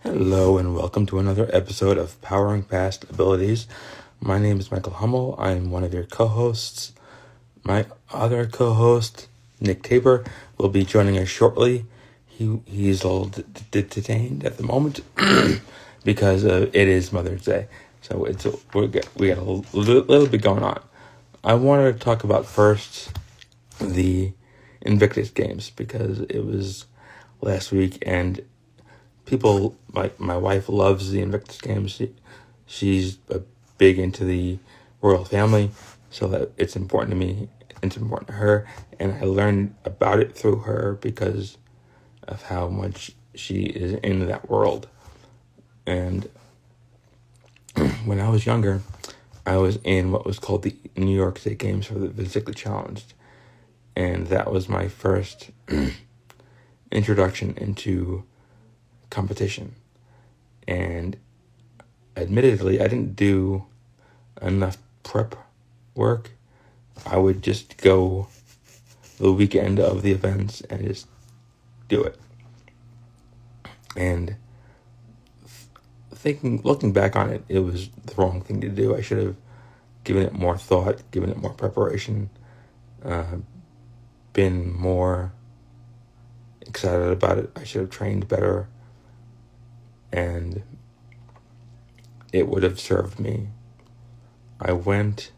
Hello and welcome to another episode of Powering Past Abilities. My name is Michael Hummel. I'm one of your co-hosts. My other co-host, Nick Tabor, will be joining us shortly. He's a little detained at the moment because it is Mother's Day. So we got a little bit going on. I wanted to talk about first the Invictus Games because it was last week and people like my wife loves the Invictus Games. She's big into the royal family, so that it's important to me. It's important to her, and I learned about it through her because of how much she is in that world. And when I was younger, I was in what was called the New York State Games for the physically challenged, and that was my first introduction into competition. And admittedly, I didn't do enough prep work. I would just go the weekend of the events and just do it. And looking back on it, it was the wrong thing to do. I should have given it more thought, given it more preparation, been more excited about it. I should have trained better, and it would have served me. I went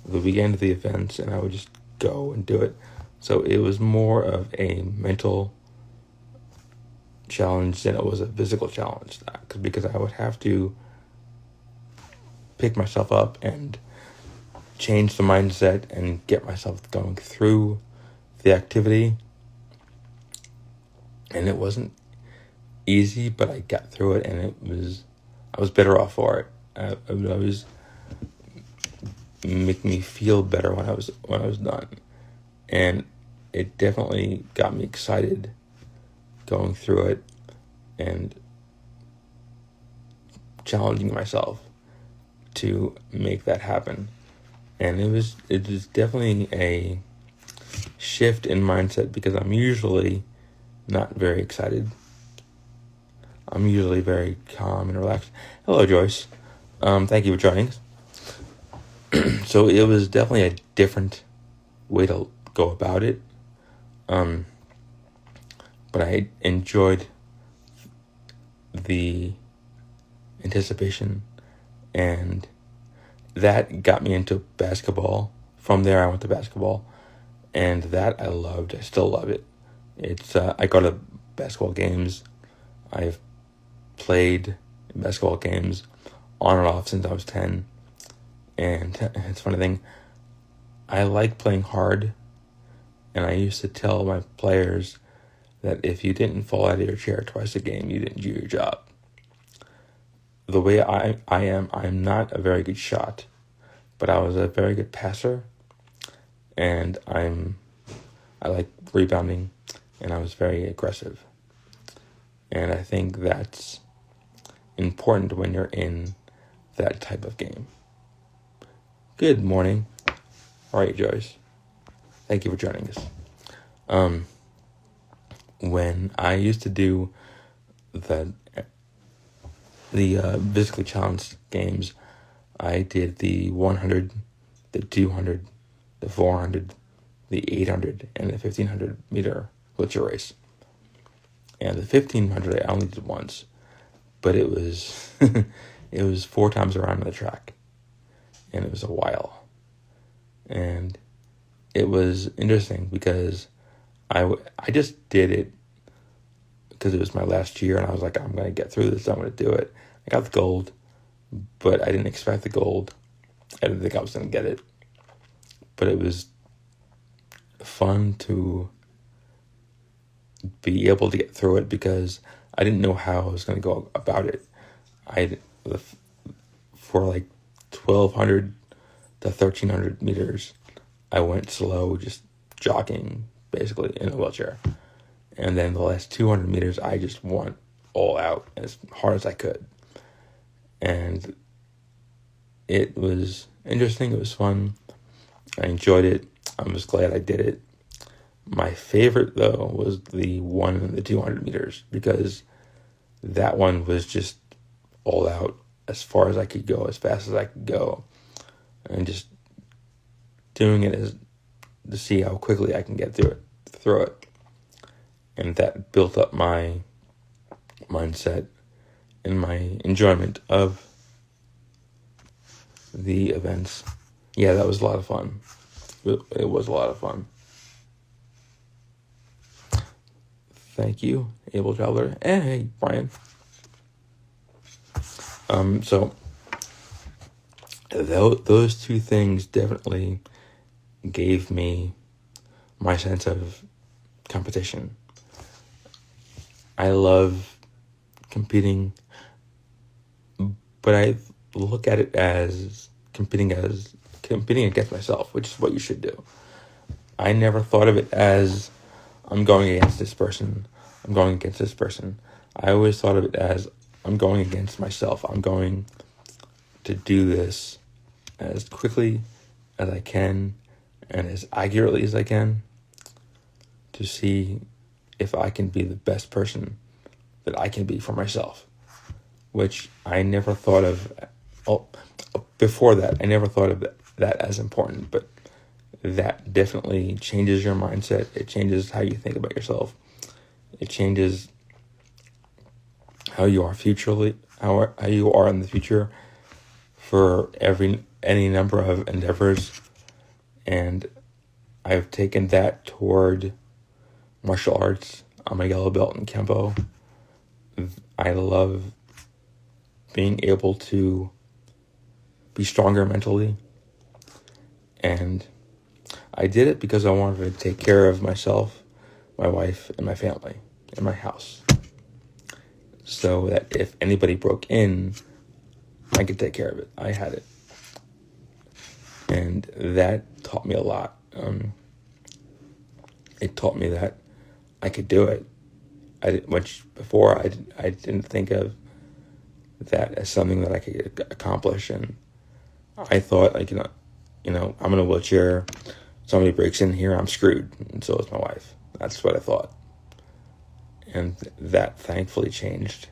the weekend of the events and I would just go and do it. So it was more of a mental challenge than it was a physical challenge, because I would have to pick myself up and change the mindset and get myself going through the activity. And it wasn't easy, but I got through it, and I was better off for it. It would always make me feel better when I was done, and it definitely got me excited going through it and challenging myself to make that happen. And it was definitely a shift in mindset, because I'm usually not very excited. I'm usually very calm and relaxed. Hello, Joyce. Thank you for joining us. So it was definitely a different way to go about it. But I enjoyed the anticipation, and that got me into basketball. From there, I went to basketball, and that I loved. I still love it. It's I go to basketball games. I've played basketball games on and off since I was 10, and it's a funny thing. I like playing hard, and I used to tell my players that if you didn't fall out of your chair twice a game, you didn't do your job. The way I am, I'm not a very good shot, but I was a very good passer, and I like rebounding, and I was very aggressive. And I think that's important when you're in that type of game. Good morning. All right, Joyce. Thank you for joining us. When I used to do the physically challenged games, I did the 100, the 200, the 400, the 800, and the 1500 meter wheelchair race. And the 1500 I only did once, but it was it was 4 times around the track, and it was a while. And it was interesting because I just did it because it was my last year, and I was like, I'm going to get through this. I'm going to do it. I got the gold, but I didn't expect the gold. I didn't think I was going to get it. But it was fun to be able to get through it because I didn't know how I was going to go about it. For like 1,200 to 1,300 meters, I went slow, just jogging, basically, in a wheelchair. And then the last 200 meters, I just went all out as hard as I could. And it was interesting. It was fun. I enjoyed it. I was glad I did it. My favorite, though, was the 100 and the 200 meters, because that one was just all out as far as I could go, as fast as I could go, and just doing it to see how quickly I can get through it. And that built up my mindset and my enjoyment of the events. Yeah, that was a lot of fun. It was a lot of fun. Thank you, Able Traveler. And hey, Brian. So those two things definitely gave me my sense of competition. I love competing, but I look at it as competing against myself, which is what you should do. I never thought of it as I'm going against this person, I'm going against this person. I always thought of it as I'm going against myself. I'm going to do this as quickly as I can and as accurately as I can to see if I can be the best person that I can be for myself, which I never thought of. Before that, I never thought of that as important, but that definitely changes your mindset. It changes how you think about yourself. It changes how you are how you are in the future for any number of endeavors. And I've taken that toward martial arts. I'm a yellow belt in Kempo. I love being able to be stronger mentally. And I did it because I wanted to take care of myself, my wife, and my family, and my house. So that if anybody broke in, I could take care of it. I had it. And that taught me a lot. It taught me that I could do it. Which before I didn't think of that as something that I could accomplish. And I thought, I'm in a wheelchair. Somebody breaks in here, I'm screwed. And so is my wife. That's what I thought. And that thankfully changed.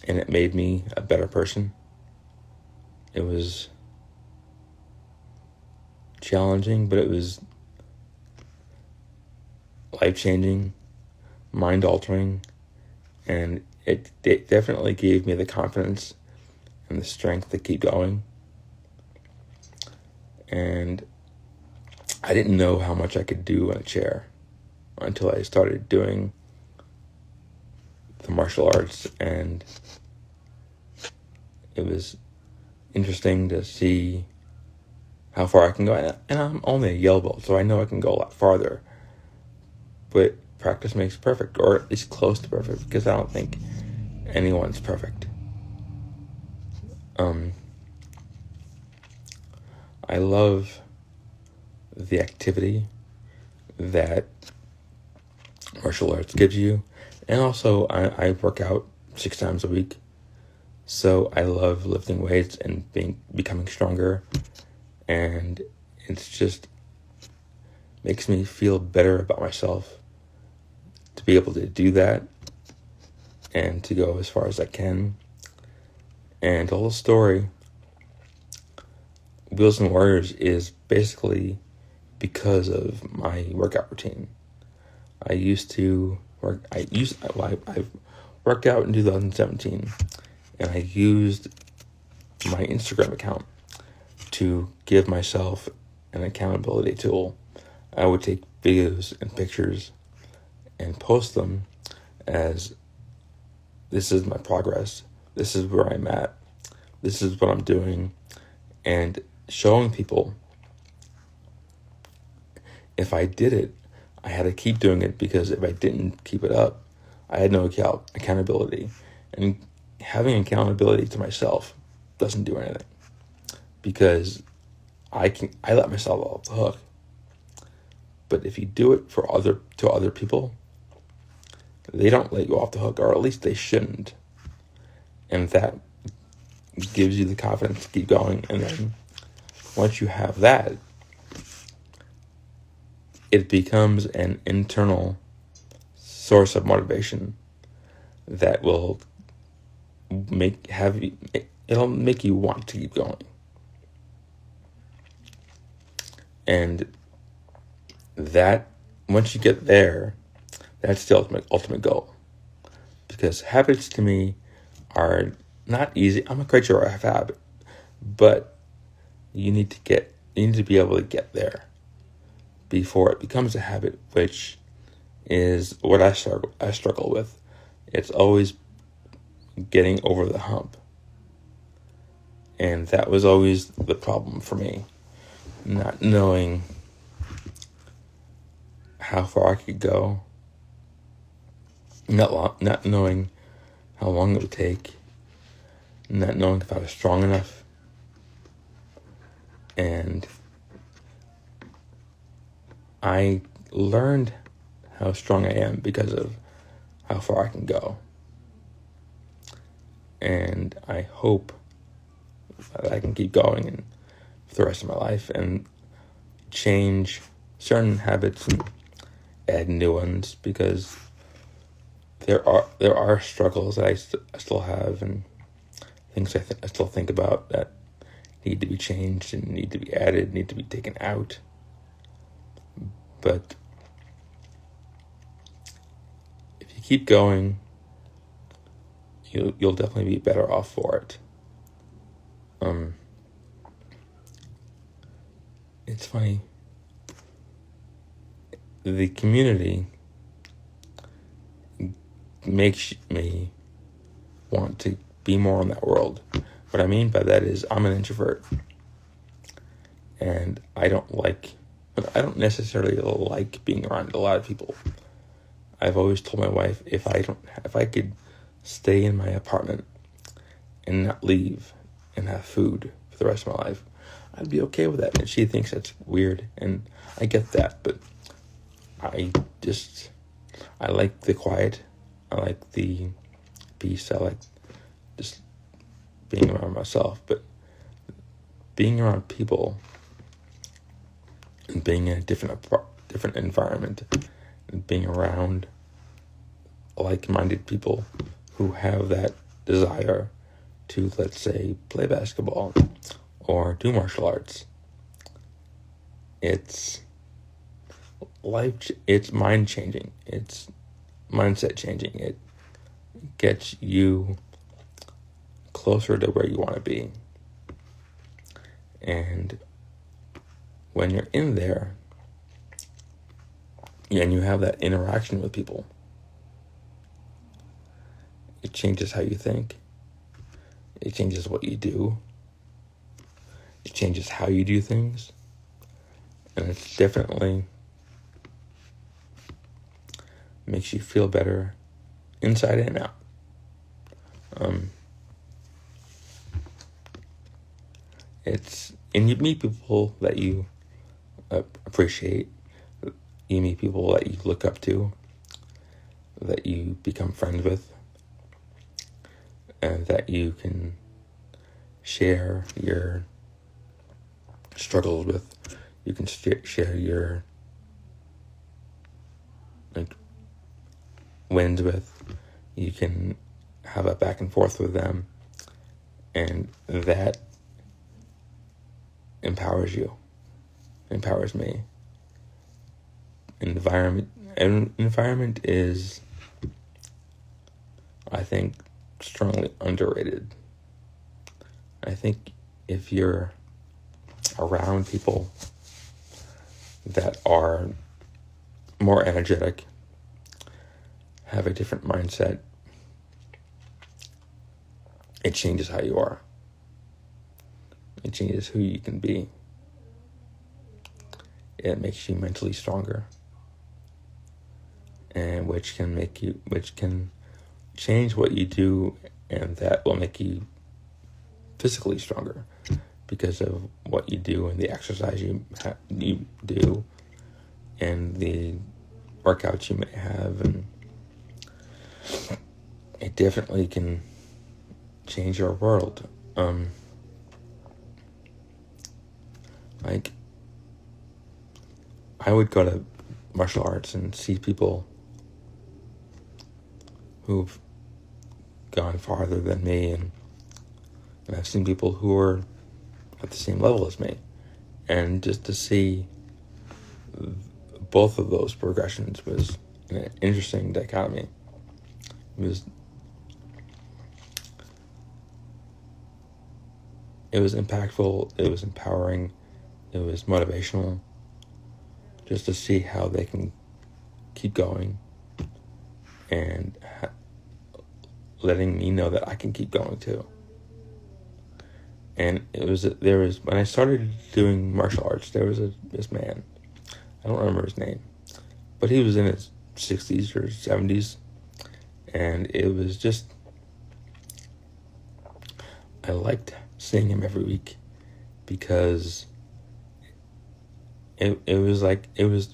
And it made me a better person. It was challenging, but it was life-changing, mind-altering, and it definitely gave me the confidence and the strength to keep going. And I didn't know how much I could do in a chair until I started doing the martial arts, and it was interesting to see how far I can go. And I'm only a yellow belt, so I know I can go a lot farther. But practice makes perfect, or at least close to perfect, because I don't think anyone's perfect. I love the activity that martial arts gives you. And also, I work out 6 times a week. So I love lifting weights and becoming stronger. And it's just makes me feel better about myself to be able to do that and to go as far as I can. And the whole story, Wheels and Warriors, is basically because of my workout routine. I worked out in 2017, and I used my Instagram account to give myself an accountability tool. I would take videos and pictures and post them as, this is my progress, this is where I'm at, this is what I'm doing, and showing people if I did it, I had to keep doing it, because if I didn't keep it up, I had no accountability. And having accountability to myself doesn't do anything, because I let myself off the hook. But if you do it to other people, they don't let you off the hook, or at least they shouldn't. And that gives you the confidence to keep going. And then once you have that, it becomes an internal source of motivation that will it'll make you want to keep going. And that, once you get there, that's the ultimate goal. Because habits to me are not easy. I'm a creature of habit, but you need to be able to get there before it becomes a habit, which is what I struggle with. It's always getting over the hump. And that was always the problem for me. Not knowing how far I could go. Not knowing how long it would take. Not knowing if I was strong enough. And I learned how strong I am because of how far I can go. And I hope that I can keep going for the rest of my life and change certain habits and add new ones, because there are struggles that I still have, and things I still think about that need to be changed and need to be added, need to be taken out. But if you keep going, you'll definitely be better off for it. It's funny. The community makes me want to be more in that world. What I mean by that is I'm an introvert, and I don't necessarily like being around a lot of people. I've always told my wife, if I could stay in my apartment and not leave and have food for the rest of my life, I'd be okay with that. And she thinks that's weird, and I get that, but I like the quiet. I like the peace. I like just being around myself. But being around people and being in a different environment and being around like-minded people who have that desire to, let's say, play basketball or do martial arts, it's mind-changing. It's mindset-changing. It gets you closer to where you want to be. And when you're in there and you have that interaction with people, it changes how you think. It changes what you do. It changes how you do things. And it's definitely makes you feel better inside and out. And you meet people that you appreciate. You meet people that you look up to, that you become friends with, and that you can share your struggles with. You can share your wins with. You can have a back and forth with them, and that empowers you, empowers me. Environment is, I think, strongly underrated. I think if you're around people that are more energetic, have a different mindset, it changes how you are. It changes who you can be. It makes you mentally stronger, and which can change what you do, and that will make you physically stronger because of what you do and the exercise you do and the workouts you may have, and it definitely can change your world. Like, I would go to martial arts and see people who've gone farther than me, and I've seen people who are at the same level as me. And just to see both of those progressions was an interesting dichotomy. It was impactful, it was empowering, it was motivational, just to see how they can keep going and letting me know that I can keep going too. And when I started doing martial arts, there was this man, I don't remember his name, but he was in his 60s or 70s, and it was just, I liked seeing him every week, because it was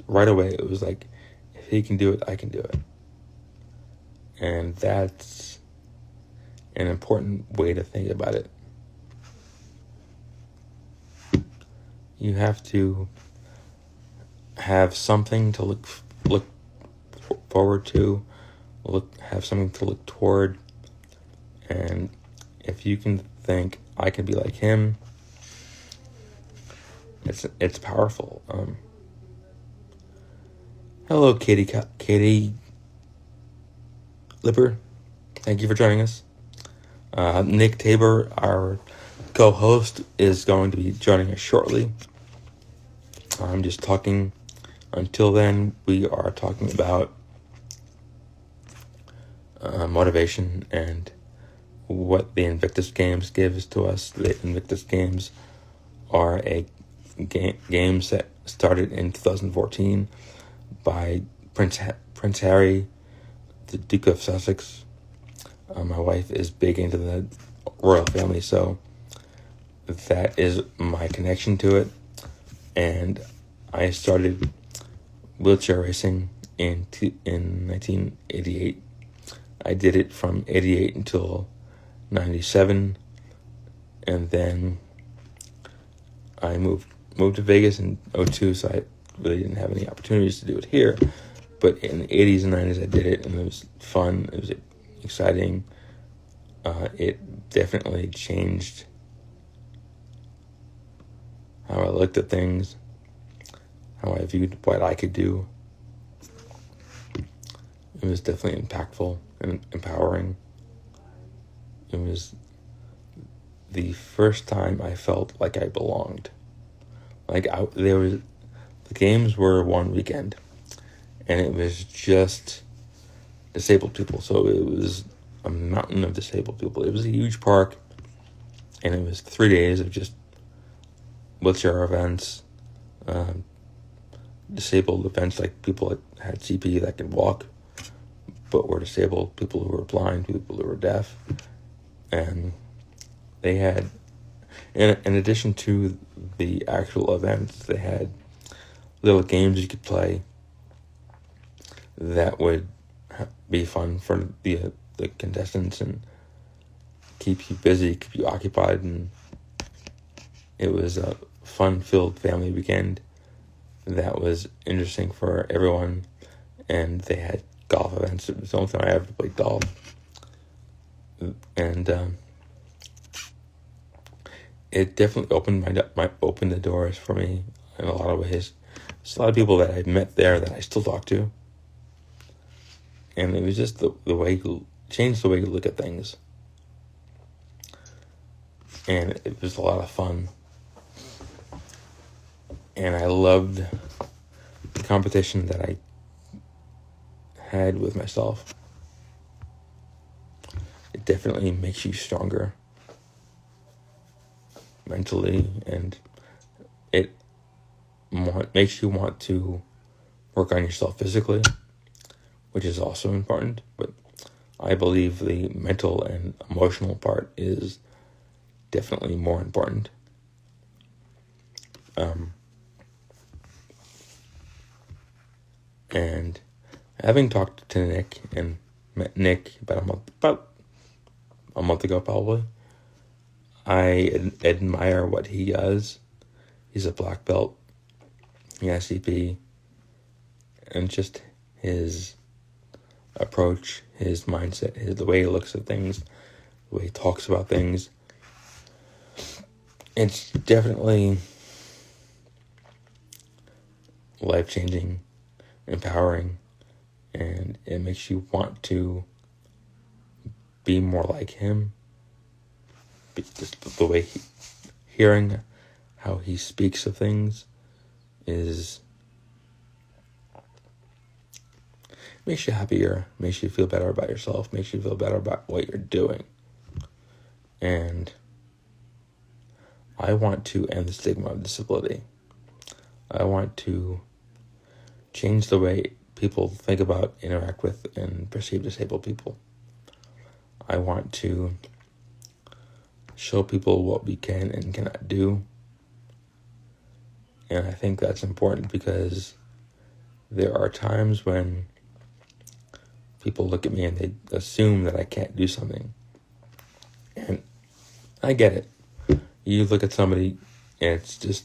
right away, it was like, if he can do it, I can do it. And that's an important way to think about it. You have to have something to look forward to, have something to look toward, and if you can think, I can be like him, it's powerful. Hello, Katie Lipper. Thank you for joining us. Nick Tabor, our co-host, is going to be joining us shortly. I'm just talking. Until then, we are talking about motivation and what the Invictus Games gives to us. The Invictus Games are a games that started in 2014 by Prince Harry, the Duke of Sussex. My wife is big into the royal family, so that is my connection to it. And I started wheelchair racing in 1988. I did it from 88 until 97, and then I moved to Vegas in 02, so I really didn't have any opportunities to do it here. But in the 80s and 90s, I did it, and it was fun. It was exciting. It definitely changed how I looked at things, how I viewed what I could do. It was definitely impactful and empowering. It was the first time I felt like I belonged. The games were one weekend, and it was just disabled people. So it was a mountain of disabled people. It was a huge park, and it was 3 days of just wheelchair events, disabled events, like people that had CP that could walk but were disabled, people who were blind, people who were deaf. And they had, in addition to the actual events, they had little games you could play that would be fun for the contestants and keep you busy, keep you occupied. And it was a fun-filled family weekend that was interesting for everyone. And they had golf events. It was the only time I ever played golf. And it definitely opened the doors for me in a lot of ways. There's a lot of people that I met there that I still talk to. And it was just the way you changed the way you look at things. And it was a lot of fun. And I loved the competition that I had with myself. It definitely makes you stronger mentally, and it makes you want to work on yourself physically, which is also important. But I believe the mental and emotional part is definitely more important. And having talked to Nick and met Nick about a month ago probably, I admire what he does. He's a black belt. He has CP, and just his approach, his mindset, the way he looks at things, the way he talks about things. It's definitely life-changing, empowering, and it makes you want to be more like him. Just the way hearing how he speaks of things makes you happier, makes you feel better about yourself, makes you feel better about what you're doing. And I want to end the stigma of disability. I want to change the way people think about, interact with, and perceive disabled people. I want to show people what we can and cannot do. And I think that's important because there are times when people look at me and they assume that I can't do something. And I get it. You look at somebody and it's just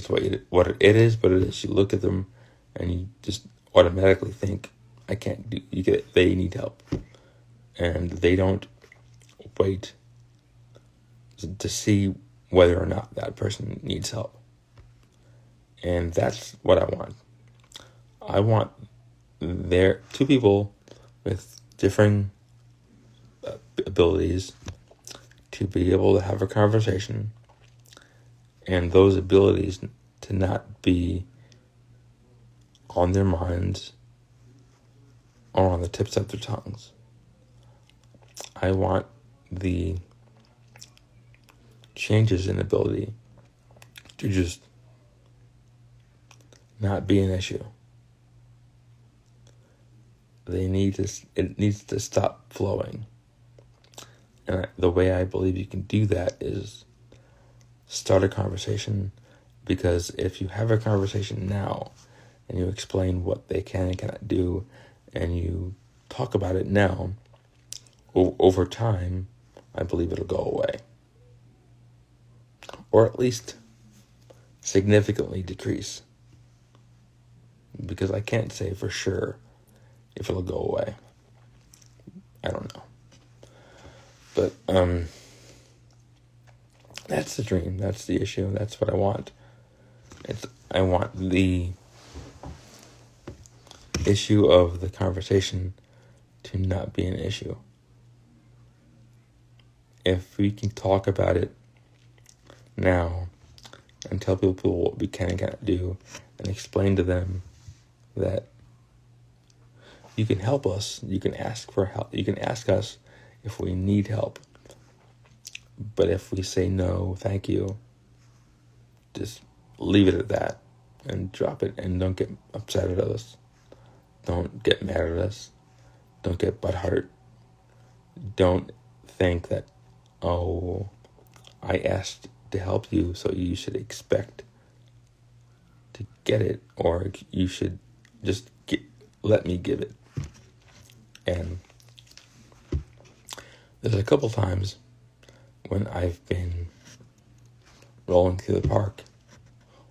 what it is, but it is. You look at them and you just automatically think, I can't do, you get it, they need help. And they don't wait to see whether or not that person needs help. And that's what I want. I want there two people with differing abilities to be able to have a conversation, and those abilities to not be on their minds or on the tips of their tongues. I want the changes in ability to just not be an issue. It needs to stop flowing. And the way I believe you can do that is start a conversation, because if you have a conversation now and you explain what they can and cannot do and you talk about it now, over time, I believe it'll go away. Or at least significantly decrease. Because I can't say for sure if it'll go away. I don't know. But that's the dream. That's the issue. That's what I want. I want the issue of the conversation to not be an issue. If we can talk about it now and tell people what we can and cannot do and explain to them that you can help us, you can ask for help, you can ask us if we need help. But if we say no, thank you, just leave it at that and drop it, and don't get upset at us. Don't get mad at us. Don't get butthurt. Don't think that, oh, I asked to help you, so you should expect to get it, or you should just let me give it. And there's a couple times when I've been rolling through the park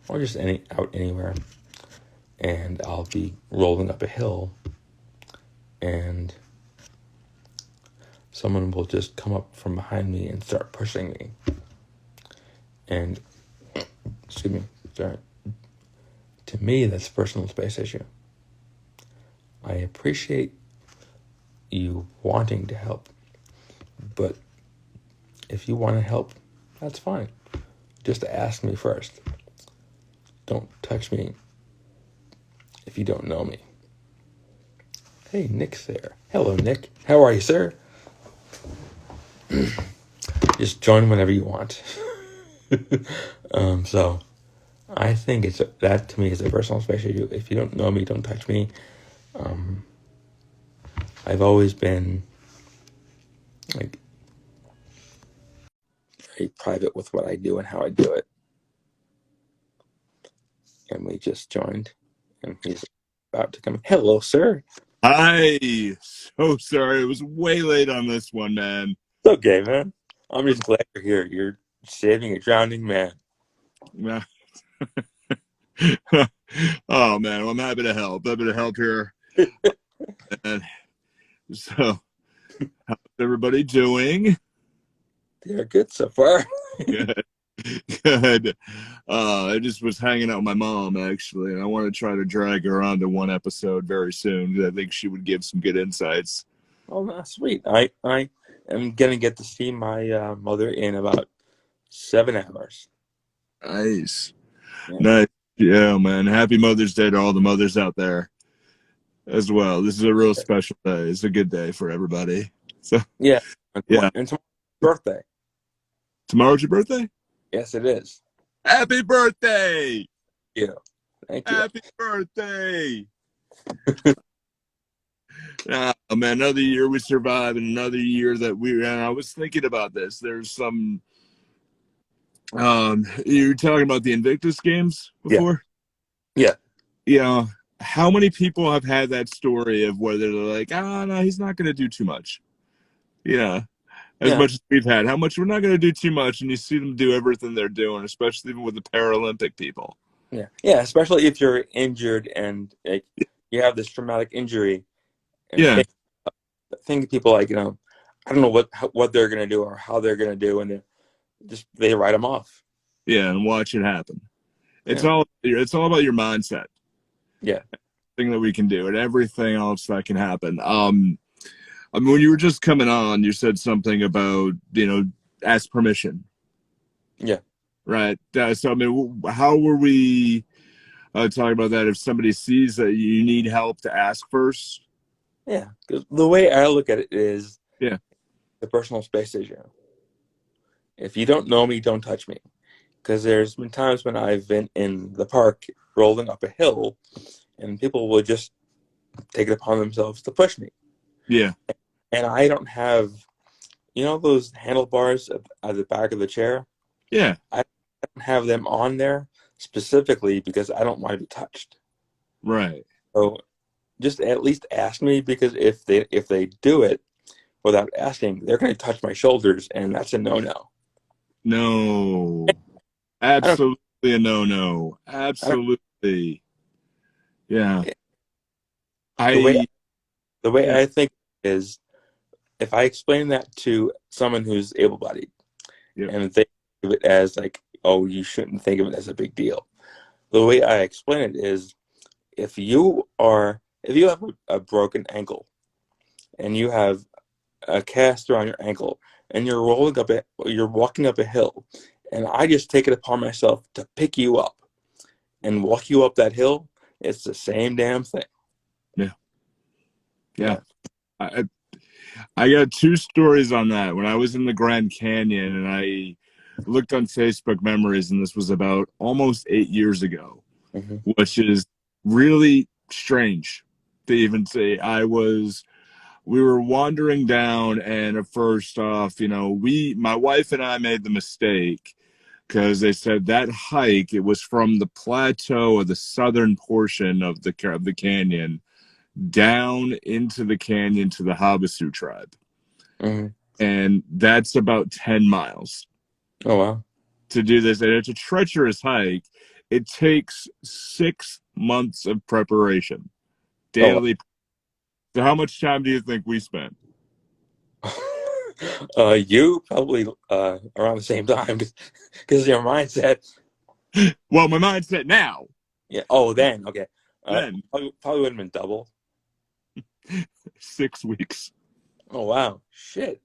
or just out anywhere, and I'll be rolling up a hill and someone will just come up from behind me and start pushing me. And, to me, that's a personal space issue. I appreciate you wanting to help, but if you want to help, that's fine. Just ask me first. Don't touch me if you don't know me. Hey, Nick's there. Hello, Nick. How are you, sir? Just join whenever you want. So I think that to me is a personal space issue. If you don't know me, don't touch me. I've always been like very private with what I do and how I do it. And we just joined, and he's about to come. Hello, sir. Hi. So sorry. It was way late on this one, man. It's okay, man. I'm just glad you're here. You're saving a drowning man. Oh, man. Well, I'm happy to help. Happy to help here. And so, how's everybody doing? They're good so far. Good. Good. I just was hanging out with my mom, actually, and I want to try to drag her onto one episode very soon because I think she would give some good insights. Oh, that's sweet. I am gonna get to see my mother in about 7 hours. Nice. Yeah. Nice. Yeah, man. Happy Mother's Day to all the mothers out there as well. This is a real special day. It's a good day for everybody. So, Yeah. yeah. And tomorrow's birthday. Tomorrow's your birthday? Yes, it is. Happy birthday! Yeah. Thank you. Happy birthday! Oh, man, another year we survived, and another year that and I was thinking about this. There's some, you were talking about the Invictus Games Yeah. before? Yeah. You know, how many people have had that story of where they're like, no, he's not going to do too much. Yeah. As much as we've had, how much we're not going to do too much, and you see them do everything they're doing, especially even with the Paralympic people. Yeah. Yeah. Especially if you're injured and like, you have this traumatic injury. And Yeah. think people like, I don't know what they're gonna do or how they're gonna do, and they write them off. Yeah, and watch it happen. It's Yeah. all about your mindset. Yeah. Thing that we can do, and everything else that can happen. I mean, when you were just coming on, you said something about ask permission. Yeah. Right. So I mean, how were we talking about that? If somebody sees that you need help, to ask first. Yeah. 'Cause the way I look at it is, Yeah, the personal space issue. If you don't know me, don't touch me. Because there's been times when I've been in the park rolling up a hill, and people will just take it upon themselves to push me. yeah, And I don't have, those handlebars at the back of the chair? yeah. I don't have them on there specifically because I don't want to be touched. Right. So just at least ask me, because if they do it without asking, they're going to touch my shoulders, and that's a no-no. No. I don't. Absolutely a no. I don't. Absolutely. Yeah. The way I. the way Yeah. I think is, if I explain that to someone who's able-bodied, Yeah. and they think of it as like, oh, you shouldn't think of it as a big deal. The way I explain it is, if you have a broken ankle and you have a cast around your ankle and you're walking up a hill, and I just take it upon myself to pick you up and walk you up that hill, it's the same damn thing. Yeah. Yeah. I got two stories on that. When I was in the Grand Canyon, and I looked on Facebook memories, and this was about almost 8 years ago, Mm-hmm. which is really strange to even say. We were wandering down, and first off, my wife and I made the mistake because they said that hike, it was from the plateau of the southern portion of the canyon down into the canyon to the Havasu tribe. Mm-hmm. And that's about 10 miles Oh, wow. to do this. And it's a treacherous hike. It takes 6 months of preparation, Oh, daily. So how much time do you think we spent? wow. You probably around the same time, because your mindset. Well, my mindset now. Yeah. Oh, then okay. Then Probably would have been double. 6 weeks. Oh, wow. Shit.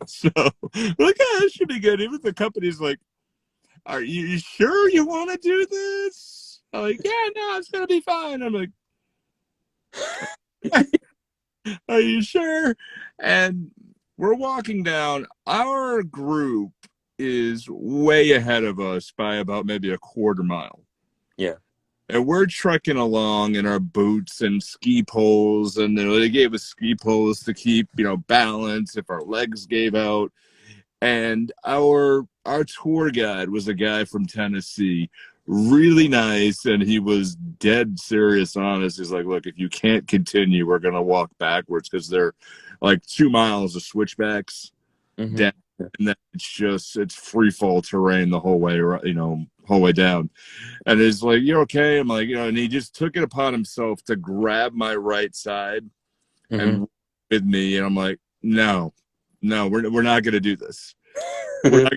So, like, that should be good. Even the company's like, are you sure you want to do this? I'm like, yeah, no, it's going to be fine. I'm like, are you sure? And we're walking down. Our group is way ahead of us by about maybe a quarter mile. Yeah. And we're trekking along in our boots and ski poles, and they gave us ski poles to keep, balance if our legs gave out. And our tour guide was a guy from Tennessee, really nice, and he was dead serious honest. He's like, look, if you can't continue, we're gonna walk backwards, because they're like 2 miles of switchbacks Mm-hmm. down Yeah. and then it's free fall terrain the whole way, whole way down. And it's like, you're okay. I'm like, and he just took it upon himself to grab my right side Mm-hmm. and with me, and I'm like, no, we're not gonna do this. We're not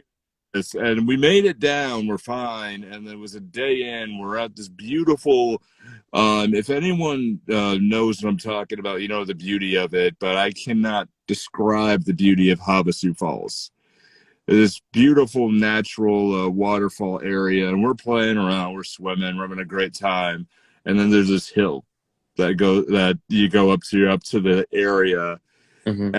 this. And we made it down. We're fine. And there was a day in. We're at this beautiful. If anyone knows what I'm talking about, you know the beauty of it. But I cannot describe the beauty of Havasu Falls. This beautiful natural waterfall area, and we're playing around. We're swimming. We're having a great time. And then there's this hill that you go up to the area, Mm-hmm.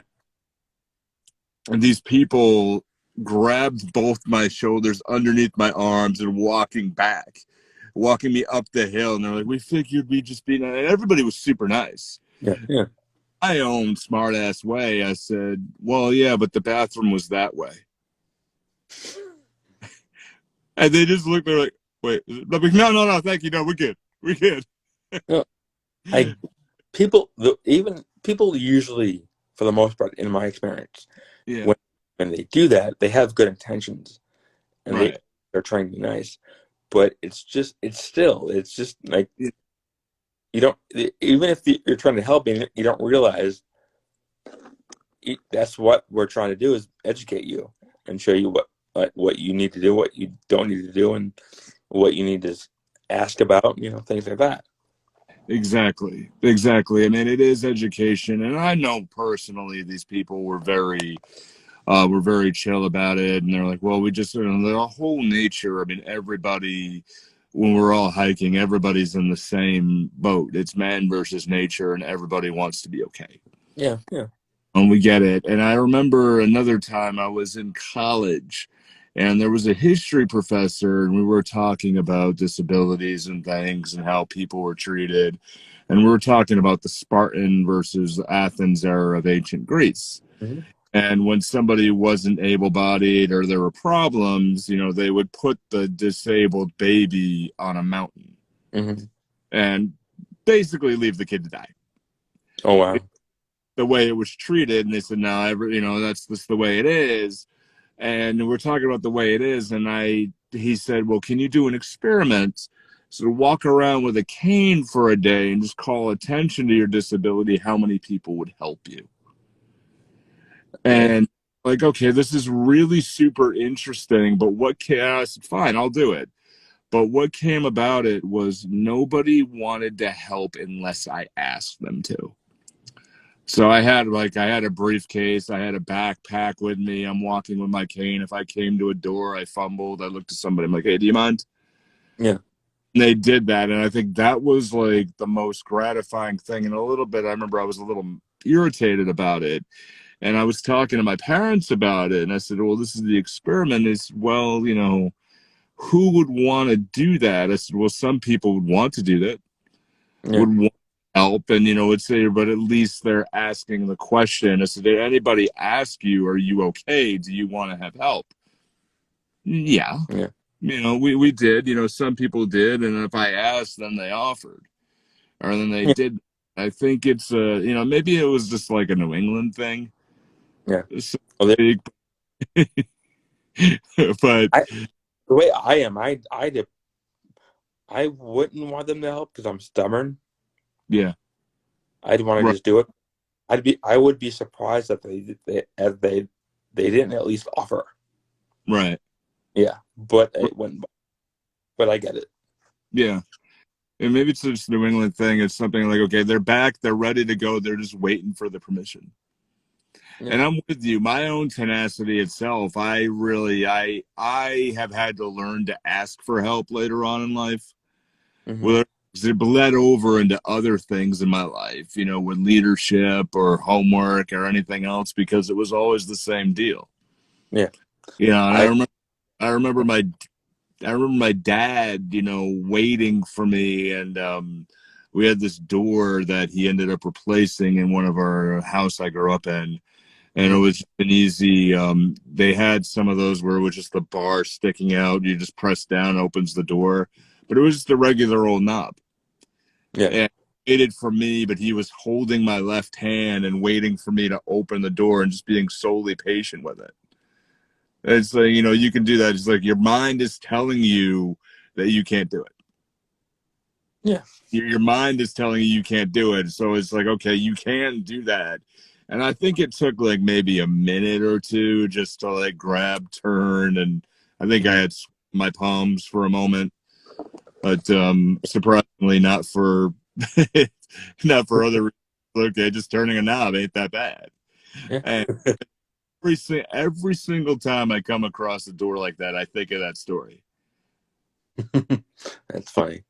and these people grabbed both my shoulders underneath my arms and walking me up the hill. And they're like, we figured we'd just be nice. And everybody was super nice. Yeah. Yeah. My own smart ass way, I said, well, yeah, but the bathroom was that way. And they just looked, they're like, wait, no, thank you. No, we're good. We're good. No, I even people usually, for the most part, in my experience, Yeah. when they do that, they have good intentions and Right. they're trying to be nice, but it's just like Yeah, you don't even if you're trying to help and you don't realize that's what we're trying to do is educate you and show you what you need to do, what you don't need to do, and what you need to ask about, things like that. exactly. Exactly. I mean, it is education. And I know personally these people were very chill about it, and they're like, well, we just, the whole nature, I mean, everybody, when we're all hiking, everybody's in the same boat. It's man versus nature, and everybody wants to be okay, Yeah, yeah. and we get it. And I remember another time I was in college, and there was a history professor, and we were talking about disabilities and things and how people were treated, and we were talking about the Spartan versus Athens era of ancient Greece. Mm-hmm. And when somebody wasn't able bodied or there were problems, they would put the disabled baby on a mountain Mm-hmm. and basically leave the kid to die. Oh wow. The way it was treated, and they said, no, that's just the way it is. And we're talking about the way it is. And he said, well, can you do an experiment? So walk around with a cane for a day and just call attention to your disability, how many people would help you? Yeah, And like, okay, this is really super interesting, but I said, fine, I'll do it. But what came about it was nobody wanted to help unless I asked them to. So I had a briefcase, I had a backpack with me. I'm walking with my cane. If I came to a door, I fumbled, I looked at somebody, I'm like, hey, do you mind? yeah, And they did that. And I think that was like the most gratifying thing. And a little bit, I remember I was a little irritated about it. And I was talking to my parents about it, and I said, well, this is the experiment. It's, well, who would want to do that? I said, well, some people would want to do that, yeah, would want help, and, would say, but at least they're asking the question. I said, did anybody ask you, are you okay? Do you want to have help? Yeah. yeah, We did, some people did. And if I asked, then they offered, or then they yeah, did. I think it's, maybe it was just like a New England thing. yeah. So, Well, but I the way I am, I wouldn't want them to help because I'm stubborn. yeah. I'd want to Right. just do it. I would be surprised if they didn't at least offer. Right. Yeah, but it wouldn't. But I get it. Yeah. And maybe it's just a New England thing. It's something like, okay, they're back, they're ready to go, they're just waiting for the permission. Yeah. And I'm with you. My own tenacity itself, I have had to learn to ask for help later on in life. Mm-hmm. Whether it bled over into other things in my life, with leadership or homework or anything else, because it was always the same deal. Yeah. And I. I remember my dad, waiting for me, and we had this door that he ended up replacing in one of our house I grew up in, and it Mm-hmm. was an easy. They had some of those where it was just the bar sticking out. You just press down, opens the door, but it was just a regular old knob. Yeah. And he waited for me, but he was holding my left hand and waiting for me to open the door and just being solely patient with it. It's like, you can do that. It's like your mind is telling you that you can't do it. Yeah. Your mind is telling you can't do it. So it's like, okay, you can do that. And I think it took like maybe a minute or two just to like grab, turn, and I think I Mhm. had my palms for a moment, but surprisingly not for not for other reasons. Okay, just turning a knob ain't that bad. Yeah. And every single time I come across a door like that, I think of that story. That's funny.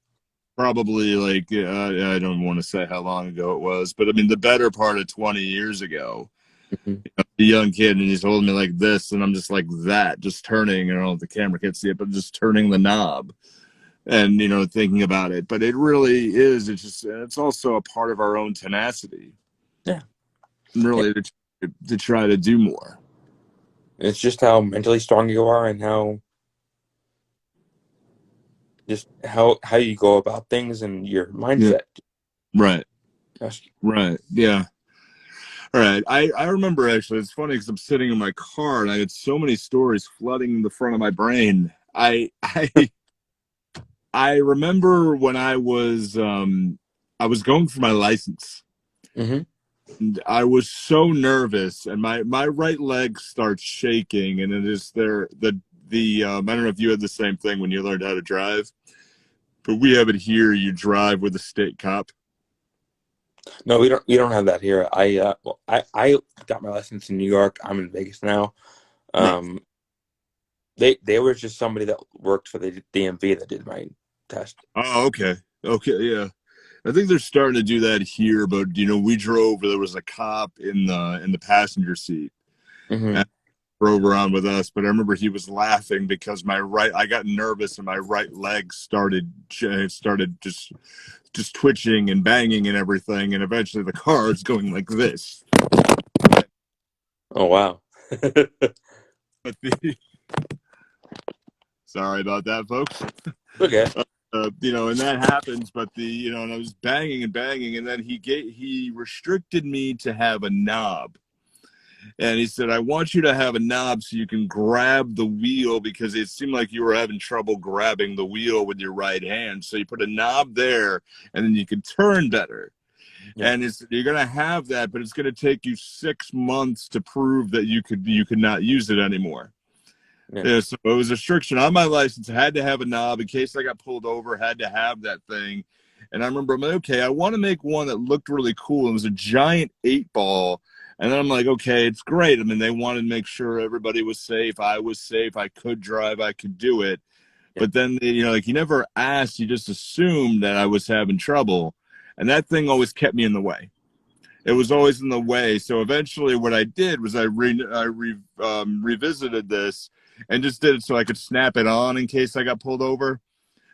Probably like I don't want to say how long ago it was, but I mean the better part of 20 years ago. Mhm. A young kid, and he's holding me like this, and I'm just like that, just turning. I don't know if the camera can see it, but just turning the knob and thinking about it. But it really is. It's also a part of our own tenacity, Yeah. Yeah. really, to try to do more. It's just how mentally strong you are and how you go about things and your Yeah. mindset. Right. Gosh. Right. Yeah. All right. I remember actually. It's funny because I'm sitting in my car and I had so many stories flooding the front of my brain. I remember when I was going for my license. Hmm. And I was so nervous, and my right leg starts shaking, and it is there the I don't know if you had the same thing when you learned how to drive, but we have it here. You drive with a state cop. No, we don't have that here. I got my license in New York. I'm in Vegas now. Right. Um, they were just somebody that worked for the DMV that did my test. Oh, okay. Okay, yeah. I think they're starting to do that here, but we drove. There was a cop in the passenger seat Hmm. and drove around with us. But I remember he was laughing because I got nervous and my right leg started just twitching and banging and everything, and eventually the car is going like this. Oh wow. But sorry about that, folks. Okay. And that happens. But and I was banging and banging, and then he restricted me to have a knob. And he said, I want you to have a knob so you can grab the wheel because it seemed like you were having trouble grabbing the wheel with your right hand. So you put a knob there and then you can turn better. Yeah. And you're going to have that, but it's going to take you 6 months to prove that you could not use it anymore. Yeah. Yeah, so it was a restriction on my license. I had to have a knob in case I got pulled over. Had to have that thing. And I remember I'm like, okay, I want to make one that looked really cool. It was a giant 8 ball. And then I'm like, okay, it's great. I mean, they wanted to make sure everybody was safe. I was safe. I could drive. I could do it. Yeah. But then, like you never asked. You just assumed that I was having trouble. And that thing always kept me in the way. It was always in the way. So eventually, what I did was revisited this and just did it so I could snap it on in case I got pulled over.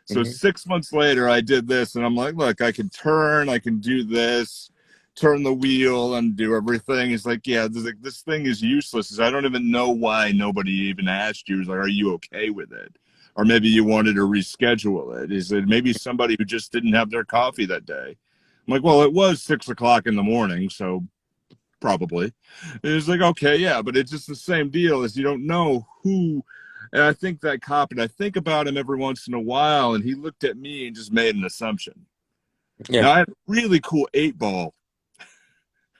So Hmm. 6 months later, I did this, and I'm like, look, I can turn, I can do this, turn the wheel, and do everything. It's like, yeah, this thing is useless. I don't even know why nobody even asked you. It's like, are you okay with it? Or maybe you wanted to reschedule it. Is it maybe somebody who just didn't have their coffee that day? I'm like, well, it was 6 o'clock in the morning, so probably. It's like, okay, yeah, but it's just the same deal as you don't know who. And I think that cop, and I think about him every once in a while, and he looked at me and just made an assumption. Yeah. Now, I have a really cool 8 ball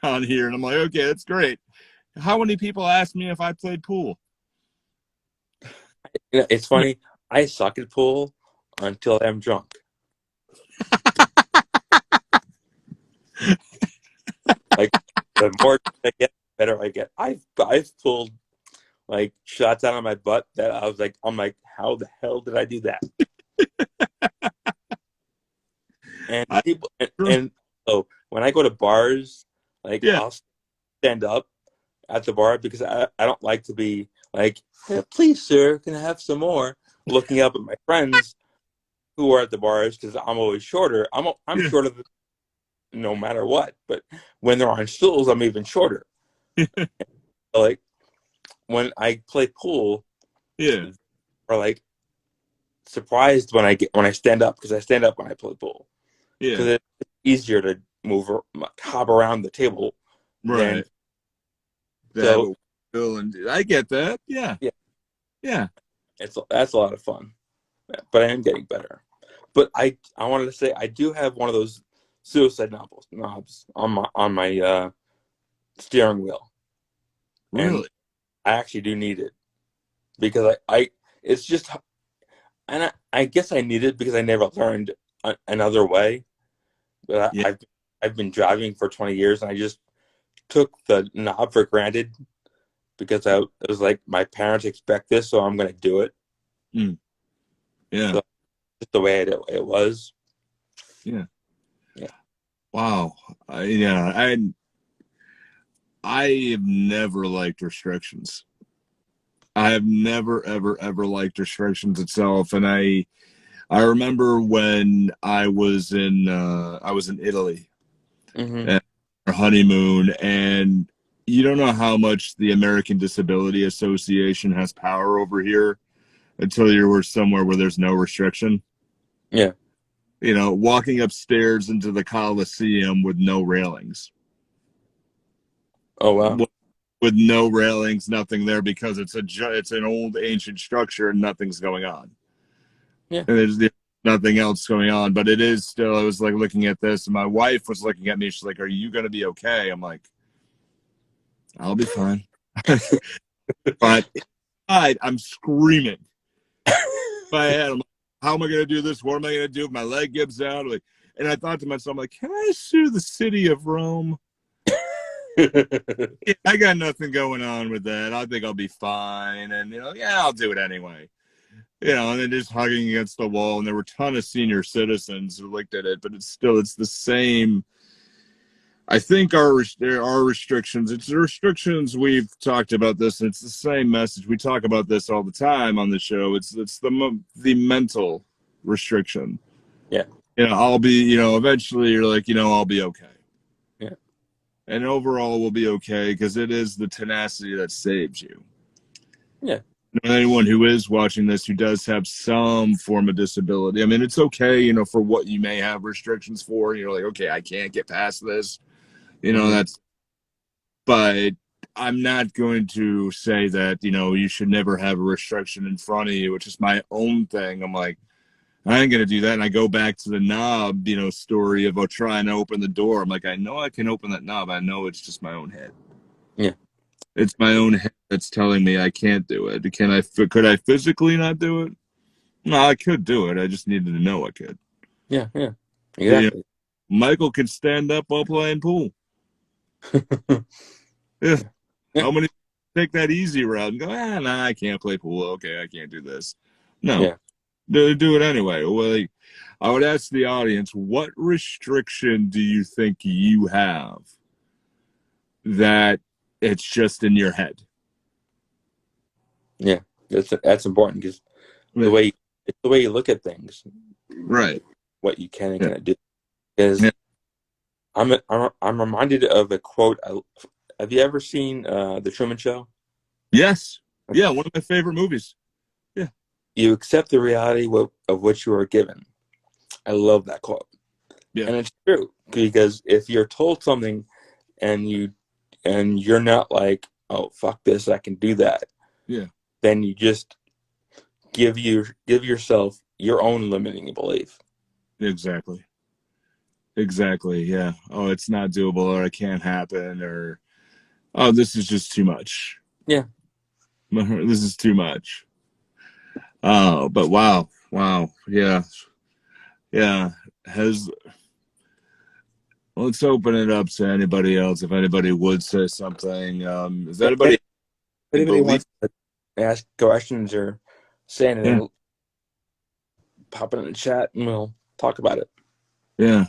on here, and I'm like, okay, that's great. How many people ask me if I played pool? It's funny. I suck at pool until I'm drunk. Like the more I get, the better I get. I've pulled like shots out of my butt that I'm like, how the hell did I do that? And I, people and so when I go to bars, like yeah, I'll stand up at the bar because I don't like to be like, "Yeah, please, sir, can I have some more?" Looking up at my friends who are at the bars because I'm always shorter. I'm yeah, shorter than, no matter what, but when they're on stools, I'm even shorter. Like when I play pool, yeah, or like surprised when I stand up because I stand up when I play pool yeah, because it's easier to move or hop around the table than right. That so. would and I get that. Yeah. Yeah. Yeah. That's a lot of fun. But I am getting better. But I wanted to say I do have one of those suicide knobs on my steering wheel, and Really? I actually do need it because I it's just, and I guess I need it because I never learned another way. But Yeah. I've been driving for 20 years, and I just took the knob for granted because it was like my parents expect this, so I'm going to do it. Mm. Yeah. So just the way it was. Yeah. Yeah. Wow. Yeah. I have never liked restrictions. I have never, ever, ever liked restrictions itself. And I remember when I was in Italy Hmm. at our honeymoon, and you don't know how much the American Disability Association has power over here until you're somewhere where there's no restriction. Yeah. You know, walking upstairs into the Coliseum with no railings. Oh wow. With no railings, nothing there because it's an old ancient structure and nothing's going on. Yeah. And there's nothing else going on, but it is still. I was like looking at this, and my wife was looking at me. She's like, "Are you going to be okay?" I'm like, "I'll be fine." But I'm screaming in my head. I'm like, "How am I going to do this? What am I going to do if my leg gives out?" Like, and I thought to myself, I'm like, "Can I sue the city of Rome?" Yeah, I got nothing going on with that. I think I'll be fine, and yeah, I'll do it anyway. And then just hugging against the wall, and there were a ton of senior citizens who looked at it, but it's the same. I think there are restrictions. It's the restrictions we've talked about this. And it's the same message we talk about this all the time on the show. It's the mental restriction. Yeah. I'll be eventually you're like I'll be okay, Yeah. and overall we'll be okay because it is the tenacity that saves you. Yeah. Anyone who is watching this who does have some form of disability, I mean, it's okay, for what you may have restrictions for. You're like, okay, I can't get past this. Hmm. That's, but I'm not going to say that, you should never have a restriction in front of you. It's just my own thing. I'm like, I ain't going to do that. And I go back to the knob, story about trying to open the door. I'm like, I know I can open that knob. I know it's just my own head. Yeah. It's my own head that's telling me I can't do it. Could I physically not do it? No, I could do it. I just needed to know I could. Yeah. Yeah. You know, Exactly. Michael can stand up while playing pool. Yeah. Yeah. How many take that easy route and go, nah, I can't play pool. Okay, I can't do this. No, Yeah. do it anyway. Well, I would ask the audience, what restriction do you think you have that it's just in your head? Yeah. That's important because the Yeah. way it's the way you look at things, Right. what you can and Yeah. cannot do. Because Yeah. I'm reminded of a quote. Have you ever seen The Truman Show? Yes. Yeah. One of my favorite movies. Yeah. You accept the reality of what you are given. I love that quote, Yeah. and it's true because if you're told something and you're not like, oh fuck this, I can do that, Yeah. then you just give yourself your own limiting belief. Exactly. Exactly. Yeah. Oh, it's not doable, or it can't happen, or oh, this is just too much. Yeah, This is too much. Oh, but wow. Wow. Yeah. Yeah. Has Let's open it up to anybody else. If anybody would say something, is if anybody anybody believe? wants to ask questions or say Yeah. anything, pop it in the chat and we'll talk about it. Yeah.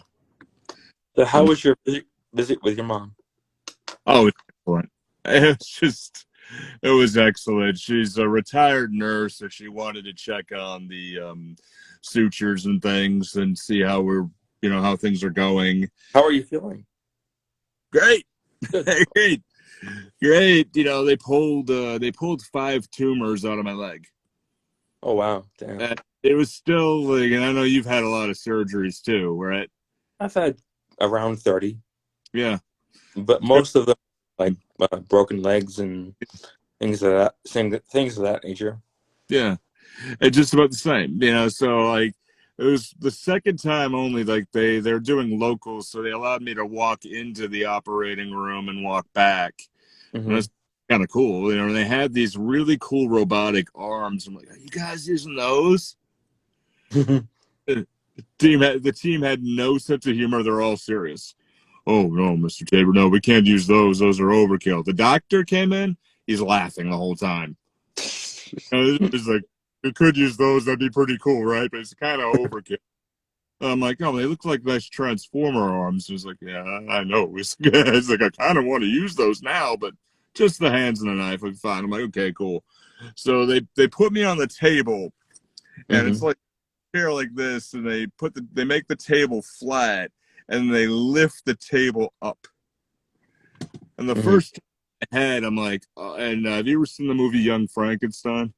So, how was your visit with your mom? Oh, it's excellent. It was excellent. She's a retired nurse, so she wanted to check on the sutures and things and see how things are going. How are you feeling? Great, Good. great, great. They pulled 5 tumors out of my leg. Oh wow, damn. And it was still like, and I know you've had a lot of surgeries too, right? I've had around 30, Yeah. but most of them like broken legs and things of that nature. Yeah. It's just about the same, so like it was the second time only, like they're doing locals, so they allowed me to walk into the operating room and walk back. And Hmm. that's kind of cool, and they had these really cool robotic arms. I'm like, are you guys using those? The team had no sense of humor. They're all serious. Oh no, Mr. Tabor, no, we can't use those. Those are overkill. The doctor came in, he's laughing the whole time. It's like, we could use those, that'd be pretty cool, right? But it's kind of overkill. I'm like, oh, they look like nice transformer arms. It's like, yeah, I know. It's like, I kind of want to use those now, but just the hands and the knife would be fine. I'm like, okay, cool. So they put me on the table, and it's Hmm. like a chair like this, and they make the table flat, and they lift the table up. And the Hmm. first head, I'm like, and have you ever seen the movie Young Frankenstein?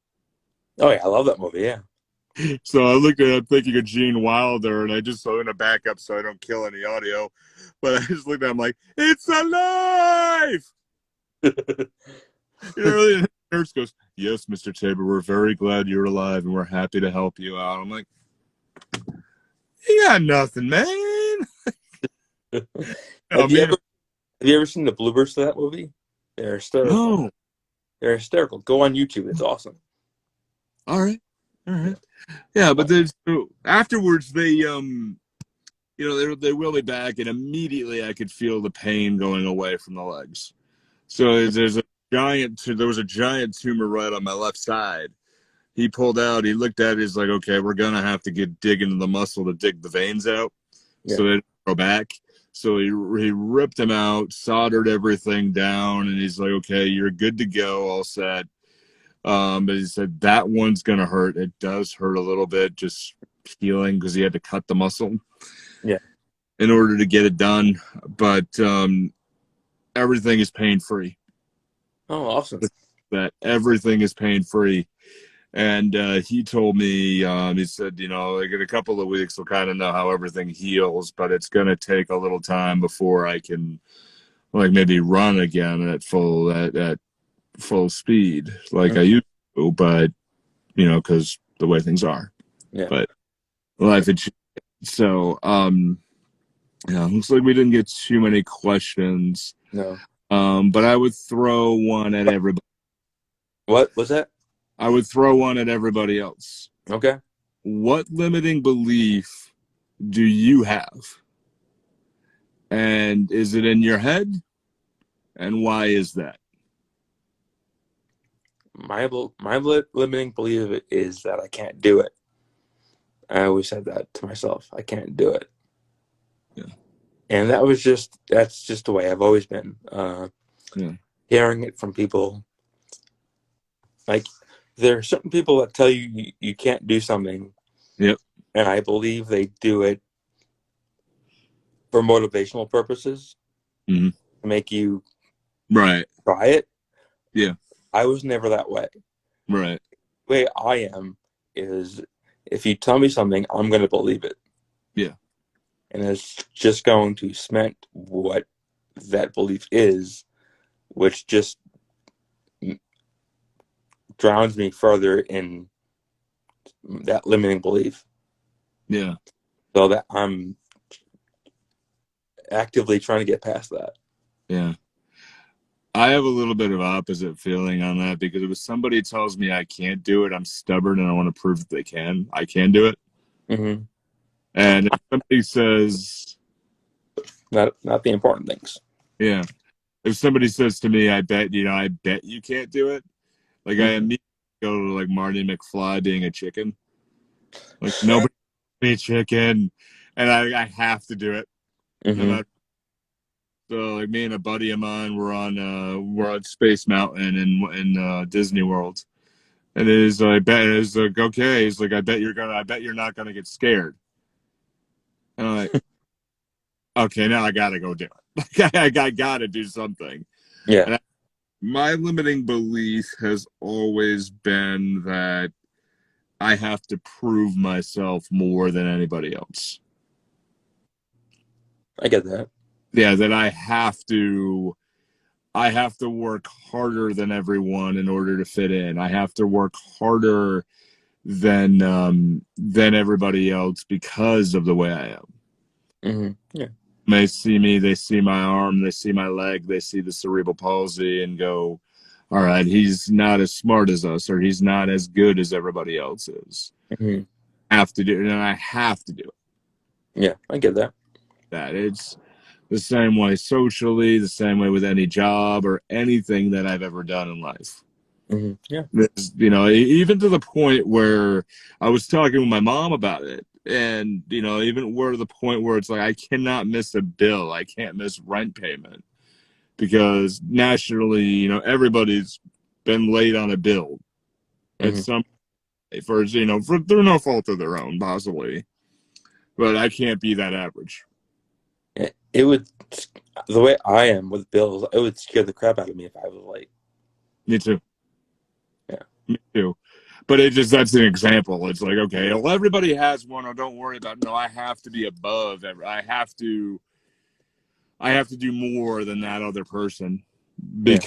Oh yeah, I love that movie. Yeah. So I looked at it thinking of Gene Wilder, and I just saw in a backup so I don't kill any audio. But I just looked at him like, it's alive! The nurse goes, yes, Mr. Tabor, we're very glad you're alive, and we're happy to help you out. I'm like, you got nothing, man. Oh, Have you man. ever have you ever seen the bloopers to that movie? They're hysterical. No. They're hysterical. Go on YouTube. It's awesome. All right. All Yeah. right. Yeah, but there's afterwards they wheeled me back, and immediately I could feel the pain going away from the legs. So there was a giant tumor right on my left side. He pulled out, he looked at it, he's like, okay, we're gonna have to dig into the muscle to dig the veins out. Yeah. So they go back. So he ripped them out, soldered everything down, and he's like, okay, you're good to go, all set. But he said that one's gonna hurt. It does hurt a little bit, just healing, because he had to cut the muscle Yeah. in order to get it done. But everything is pain free. Oh, awesome. That everything is pain free. And he told me, he said, like in a couple of weeks, we'll kind of know how everything heals, but it's going to take a little time before I can, like, maybe run again at full speed like Mm. I used to, but because the way things are. Yeah. But life had changed. So, yeah, looks like we didn't get too many questions. No. But I would throw one at everybody. What was that? I would throw one at everybody else. Okay. What limiting belief do you have? And is it in your head? And why is that? My limiting belief is that I can't do it. I always said that to myself. I can't do it. Yeah. And that's just the way I've always been. Yeah. Hearing it from people, like there are certain people that tell you can't do something, Yep. and I believe they do it for motivational purposes Mm-hmm. to make you Right. try it. Yeah. I was never that way. Right. The way I am is if you tell me something, I'm going to believe it. Yeah. And it's just going to cement what that belief is, which just drowns me further in that limiting belief. Yeah. So that I'm actively trying to get past that. Yeah. I have a little bit of opposite feeling on that, because if somebody tells me I can't do it, I'm stubborn and I want to prove that I can do it. Mm-hmm. And if somebody says, Not the important things. yeah, if somebody says to me, I bet you can't do it. Like, I Mm-hmm. immediately go to like Marty McFly being a chicken. Like, nobody be a chicken, and I have to do it no Mm-hmm. matter. So like me and a buddy of mine, we're on Space Mountain in Disney World, and I bet it's like, okay, he's like, I bet you're not gonna get scared. And I'm like, okay, now I gotta go do it. I gotta do something. Yeah, And my limiting belief has always been that I have to prove myself more than anybody else. I get that. Yeah, that I have to I have to work harder than everyone in order to fit in. I have to work harder than everybody else because of the way I am. Yeah. They see me, they see my arm, they see my leg, they see the cerebral palsy and go, all right, he's not as smart as us, or he's not as good as everybody else is. Hmm. Have to do it, and I have to do it. Yeah, I get that. That it's the same way socially, the same way with any job or anything that I've ever done in life. Yeah. Even to the point where I was talking with my mom about it, and even where to the point where it's like I cannot miss a bill, I can't miss rent payment because nationally, everybody's been late on a bill at Hmm. some for through no fault of their own, possibly, but I can't be that average. It would, the way I am with bills, it would scare the crap out of me if I was late. Me too. Yeah. Me too. But that's an example. It's like, okay, well, everybody has one. Or don't worry about it. No, I have to be above. I have to do more than that other person Yeah.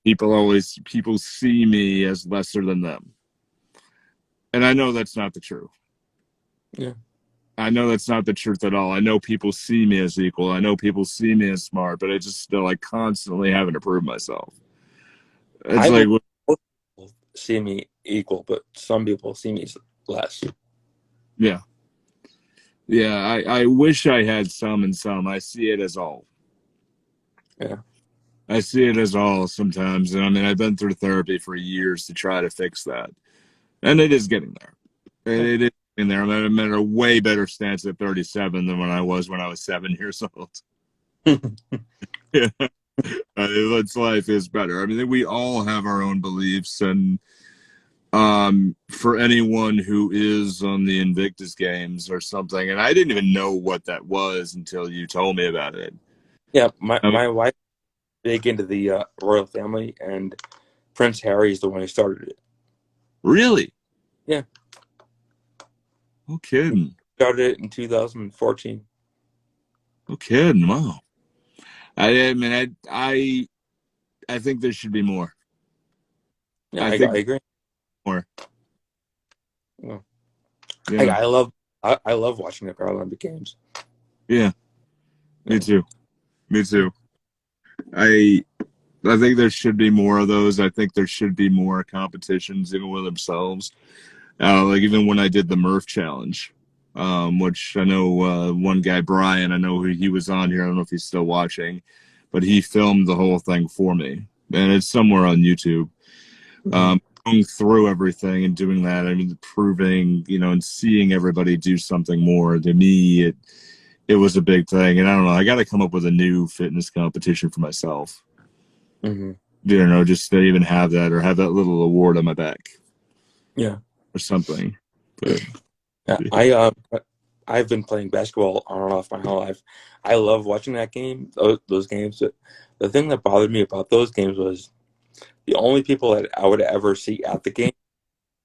because people see me as lesser than them. And I know that's not the truth. Yeah. I know that's not the truth at all. I know people see me as equal. I know people see me as smart, but I just still like constantly having to prove myself. It's I like, believe most people see me equal, but some people see me less. yeah. Yeah, I wish I had some and some. I see it as all. Yeah. I see it as all sometimes. And I mean, I've been through therapy for years to try to fix that. And it is getting there. It is getting there. I'm in a way better stance at 37 than when I was 7 years old. Yeah. That's life is better. I mean, we all have our own beliefs. And for anyone who is on the Invictus Games or something, and I didn't even know what that was until you told me about it. Yeah. My, I mean, my wife is big into the royal family, and Prince Harry is the one who started it. really? Yeah. No kidding. Started it in 2014. No kidding. Wow. I mean, I think there should be more. Yeah, I I think agree. more. Well, Yeah. I love watching the Paralympic Games. Yeah. Me Yeah. too. Me too. I I think there should be more of those. I think there should be more competitions, even with themselves. Like even when I did the Murph Challenge, which I know one guy, Brian, I know he was on here. I don't know if he's still watching, but he filmed the whole thing for me, and it's somewhere on YouTube. Mhm. Going through everything and doing that, I mean, proving, and seeing everybody do something more. To me, it was a big thing, and I don't know. I got to come up with a new fitness competition for myself. Mhm. Just to even have that or have that little award on my back Yeah. or something. But Yeah. yeah. I've been playing basketball on and off my whole life. I love watching those games. But the thing that bothered me about those games was the only people that I would ever see at the game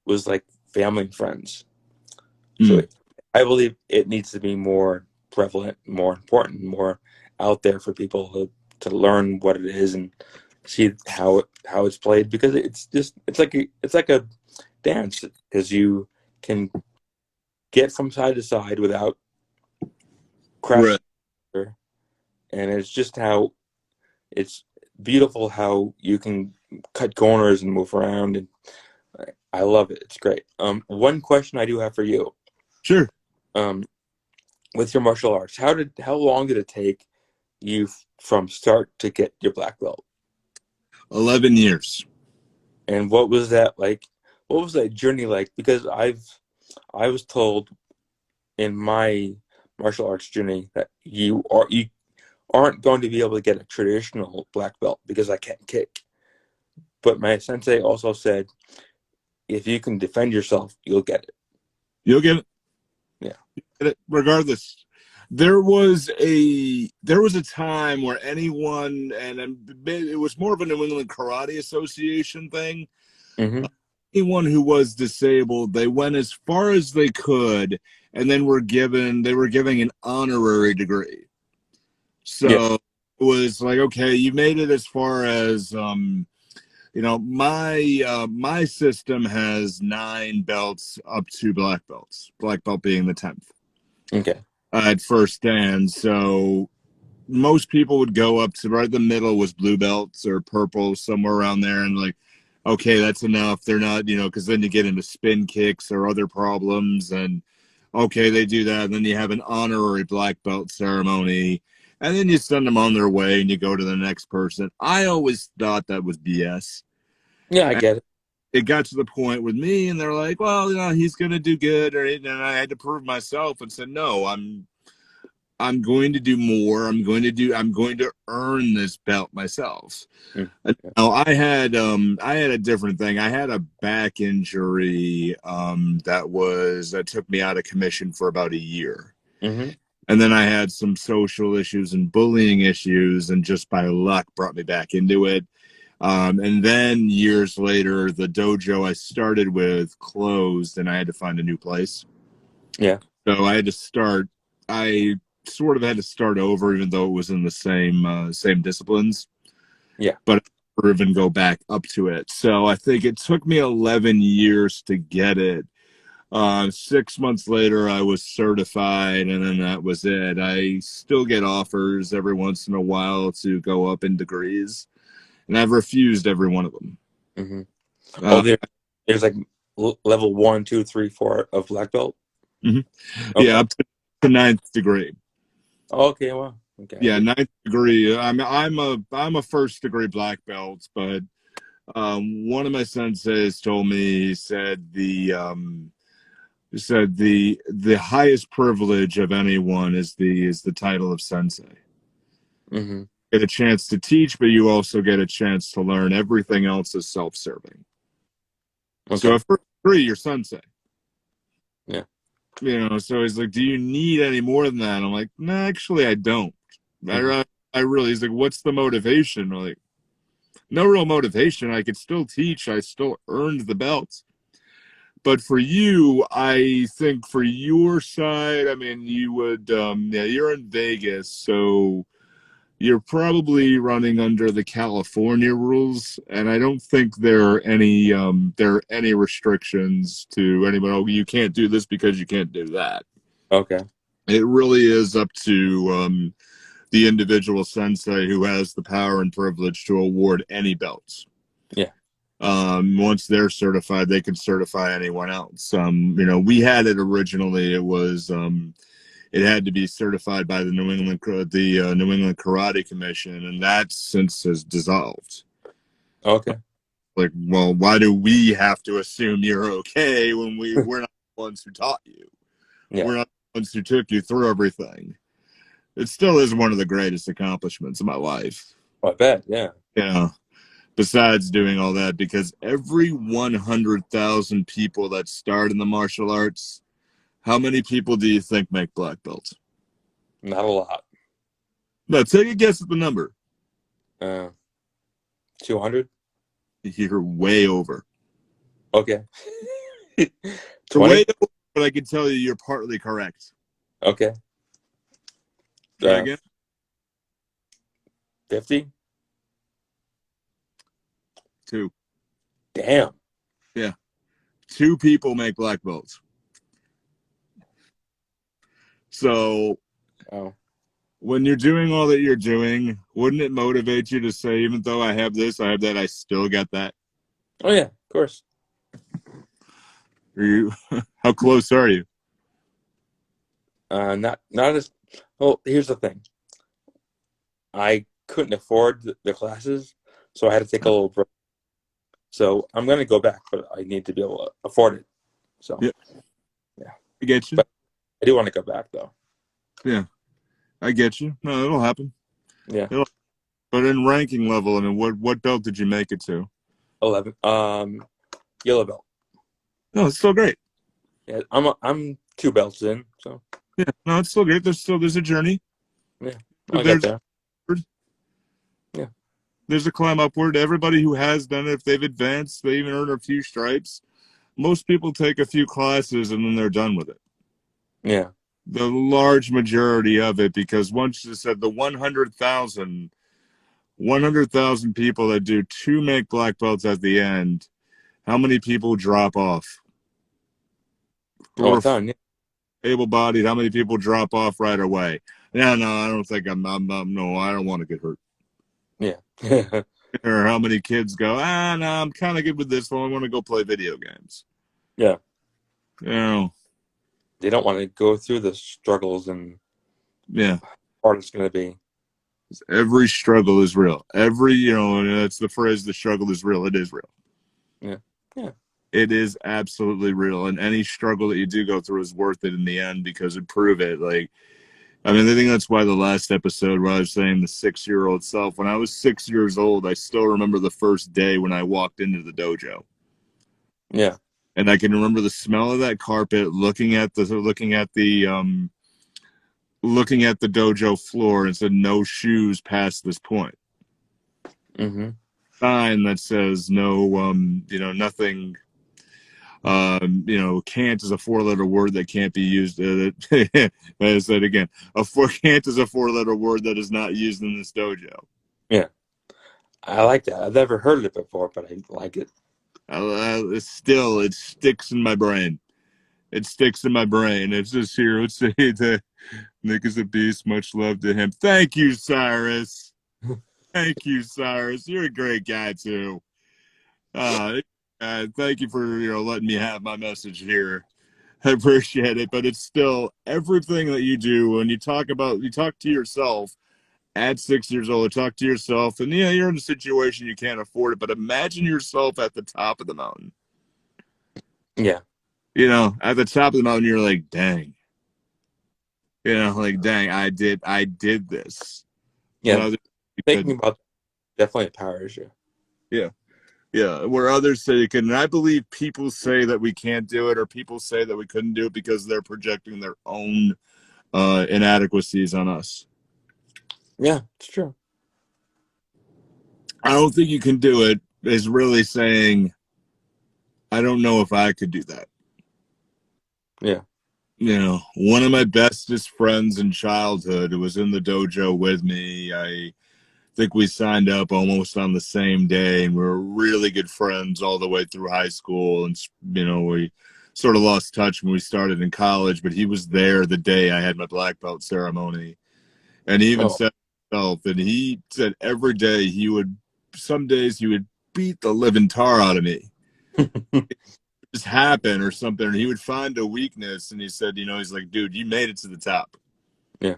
was like family and friends. So Mm, I believe it needs to be more prevalent, more important, more out there for people to learn what it is and see how it's played, because it's like a dance, because you can get from side to side without crashing, right. and it's just how it's beautiful how you can cut corners and move around, and I love it. It's great. One question I do have for you, Sure. um, with your martial arts, how long did it take you from start to get your black belt? 11 years. And what was that like? What was that journey like? Because I was told in my martial arts journey that you aren't going to be able to get a traditional black belt because I can't kick. But my sensei also said if you can defend yourself, you'll get it. You'll get it. Yeah. Get it regardless. There was a time where anyone, and it was more of a New England Karate Association thing. Mm-hmm. Anyone who was disabled, they went as far as they could, and then they were giving an honorary degree. Yeah. So was like, okay, you made it as far as my system has 9 belts up to black belts. Black belt being the 10th Okay. at first dan. So most people would go up to right in the middle was blue belts or purple, somewhere around there, and like, okay, that's enough. They're not, because then you get into spin kicks or other problems, and okay, they do that, and then you have an honorary black belt ceremony, and then you send them on their way, and you go to the next person. I always thought that was BS. Yeah, I And get it. it got to the point with me, and they're like, well, he's gonna do good, and I had to prove myself, and said, no, I'm going to do more. I'm going to earn this belt myself. Mm. Yeah. Now, I had a different thing. I had a back injury that took me out of commission for about a year. Mm-hmm. And then I had some social issues and bullying issues, and just by luck brought me back into it. And then years later, the dojo I started with closed, and I had to find a new place. Yeah. So I sort of had to start over, even though it was in the same disciplines. Yeah. But I never even go back up to it. So I think it took me 11 years to get it. 6 months later, I was certified, and then that was it. I still get offers every once in a while to go up in degrees, and I've refused every one of them. Mm-hmm. Oh, Uh, there's like level 1, 2, 3, 4 of black belt. mhm. Okay. Yeah, up to ninth degree. Oh, okay. Well. Okay. I Yeah, did. ninth degree. I'm a first degree black belt, but one of my senseis told me, he said the highest privilege of anyone is the title of sensei. Mm-hmm. Get a chance to teach, but you also get a chance to learn. Everything else is self-serving. So Okay. at first degree, you're sensei. Yeah. So he's like, do you need any more than that? I'm like, no, actually, I don't. Mm-hmm. I really, he's like, what's the motivation? I'm like, no real motivation. I could still teach. I still earned the belt. But for you, I think for your side, I mean, you would, you're in Vegas, so you're probably running under the California rules, and I don't think there are any restrictions to anyone. Oh, you can't do this because you can't do that. Okay. It really is up to the individual sensei who has the power and privilege to award any belts. Yeah. Once they're certified, they can certify anyone else. We had it originally. It had to be certified by the New England Karate Commission, and that since has dissolved. Okay. Like, well, why do we have to assume you're okay when we're not the ones who taught you? Yeah. We're not the ones who took you through everything. It still is one of the greatest accomplishments of my life. I bet. Yeah. Yeah. Besides doing all that, because every 100,000 people that start in the martial arts, how many people do you think make black belts? Not a lot. Now, take a guess at the number. 200. You're way over. Okay. You're 20. way over, but I can tell you you're partly correct. Okay. Try again. 50. 2. Damn. Yeah. 2 people make black belts. So Oh. when you're doing all that you're doing, wouldn't it motivate you to say, even though I have this, I have that, I still got that? Oh yeah. Of course. Are you? How close are you? Not as. Well, here's the thing. I couldn't afford the classes, so I had to take a little break. So I'm gonna go back, but I need to be able to afford it. So Yeah. Yeah. I get you. But I do want to go back though. Yeah. I get you. No, it'll happen. Yeah. But in ranking level, I mean, what belt did you make it to? 11. Yellow belt. No, it's still great. Yeah. I'm 2 belts in. So Yeah. No, it's still great. There's a journey. yeah. I'll get There's there. Yeah. there's a climb upward. Everybody who has done it, if they've advanced, they even earn a few stripes. Most people take a few classes and then they're done with it. Yeah. the large majority of it, because once you said the 100,000 people that do to make black belts at the end, how many people drop off? Oh, a For ton. able-bodied, how many people drop off right away? Yeah, no, I don't think no, I don't want to get hurt. Yeah. Yeah. Or how many kids go, no, I'm kind of good with this one. I want to go play video games. Yeah. You know, They don't want to go through the struggles and yeah. hard it's going to be. Every struggle is real. That's the phrase, the struggle is real. It is real. Yeah. Yeah. It is absolutely real. And any struggle that you do go through is worth it in the end, because it prove it. Like, I mean, I think that's why the last episode where I was saying the 6-year-old self, when I was 6 years old, I still remember the first day when I walked into the dojo. Yeah. And I can remember the smell of that carpet, looking at the dojo floor, and said no shoes past this point. Mm-hmm. Sign that says no, nothing. Can't is a 4-letter word that can't be used. I said again, can't is a 4-letter word that is not used in this dojo. Yeah. I like that. I've never heard of it before, but I like it. It sticks in my brain. It sticks in my brain. It's just here. Let's say that Nick is a beast. Much love to him. Thank you, Cyrus. Thank you, Cyrus. You're a great guy too. Thank you for letting me have my message here. I appreciate it, but it's still everything that you do when you talk to yourself at 6 years old. Talk to yourself, and you're in a situation you can't afford it, but imagine yourself at the top of the mountain. Yeah. At the top of the mountain, you're like, dang. Dang, I did this. Yeah. Thinking about definitely empowers you. Yeah. Yeah, where others say you can. And I believe people say that we can't do it, or people say that we couldn't do it because they're projecting their own inadequacies on us. Yeah, it's true. I don't think you can do it is really saying, I don't know if I could do that. Yeah. One of my bestest friends in childhood who was in the dojo with me, I think we signed up almost on the same day, and we were really good friends all the way through high school. And, we sort of lost touch when we started in college, but he was there the day I had my black belt ceremony. And he even said himself, and he said every day some days he would beat the living tar out of me. Just happen or something, and he would find a weakness, and he said, he's like, dude, you made it to the top. Yeah.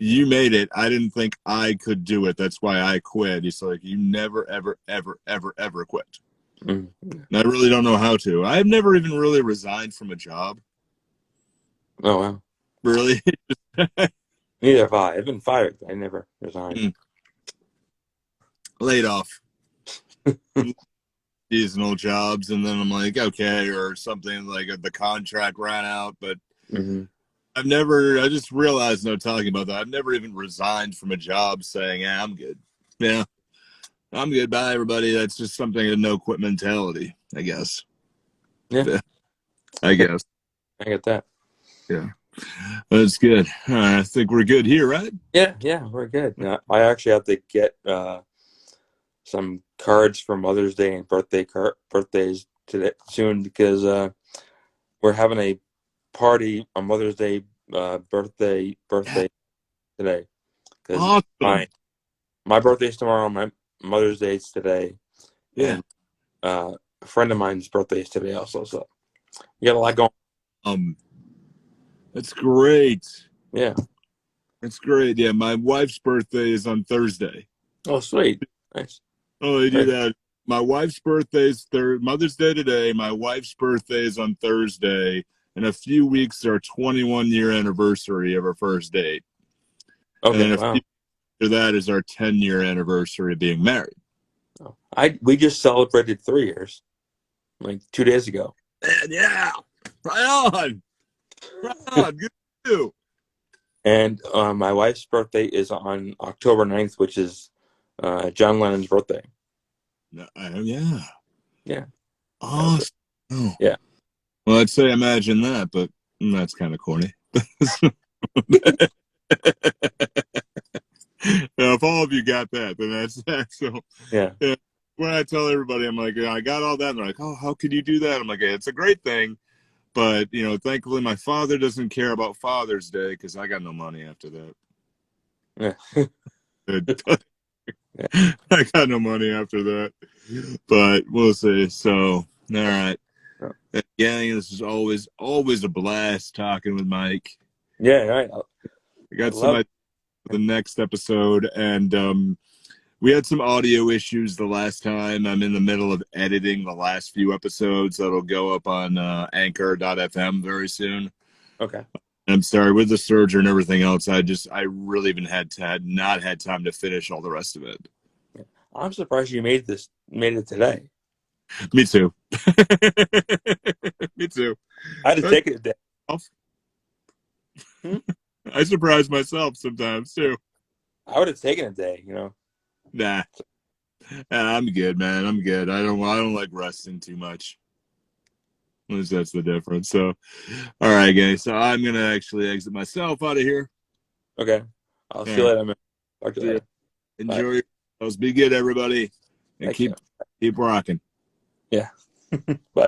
You made it. I didn't think I could do it. That's why I quit. He's like, you never, ever, ever, ever, ever quit. Mm-hmm. And I really don't know how to. I've never even really resigned from a job. Oh, wow. Really? Neither have I. I've been fired. I never resigned. Laid off. Seasonal jobs, and then I'm like, okay, or something like the contract ran out, but Mm-hmm. I just realized, talking about that, I've never even resigned from a job saying, I'm good. Yeah, I'm good. Bye, everybody. That's just something of no quit mentality, I guess. Yeah. I guess. I get that. Yeah. That's good. I think we're good here, right? Yeah, we're good. Now, I actually have to get some cards for Mother's Day and birthdays today soon, because we're having a party on Mother's Day, birthday today. Because Awesome. my birthday's tomorrow, my Mother's Day's today, Yeah. and a friend of mine's birthday is today also. So we got a lot going. That's great. Yeah. That's great. Yeah, my wife's birthday is on Thursday. Oh, sweet. Nice. Oh, they do that. My wife's birthday's Mother's Day today. My wife's birthday is on Thursday. In a few weeks, our 21-year anniversary of our first date. Okay, and then wow. after that is our 10-year anniversary of being married. We just celebrated 3 years, like 2 days ago. And yeah, right on. Good to you. And my wife's birthday is on October 9th, which is John Lennon's birthday. Yeah. Yeah. Awesome. Yeah. Well, I'd say imagine that, but that's kind of corny. If all of you got that, then that's that. So Yeah. yeah, when I tell everybody, I'm like, yeah, I got all that, and they're like, oh, how could you do that? I'm like, yeah, it's a great thing, but thankfully my father doesn't care about Father's Day because I got no money after that. Yeah. Yeah. I got no money after that, but we'll see. So, all right. No. Yeah, this is always a blast talking with Mike. Yeah, right. I I got some love ideas for the next episode, and we had some audio issues the last time. I'm in the middle of editing the last few episodes that'll go up on Anchor.fm very soon. Okay. I'm sorry, with the surgery and everything else, I really even had not had time to finish all the rest of it. Yeah. I'm surprised you made it today. Me too. Me too. I'd have taken it today. Hmm? I surprise myself sometimes too. I would have taken it today, you know. Nah, I'm good, man. I'm good. I don't like resting too much. At least that's the difference. So, all right, guys. So I'm gonna actually exit myself out of here. Okay. I'll All see you right. later, man. Talk to you See ya. later. Bye. Enjoy yourselves. Be good, everybody, and Thank you. keep rocking. Yeah. Bye.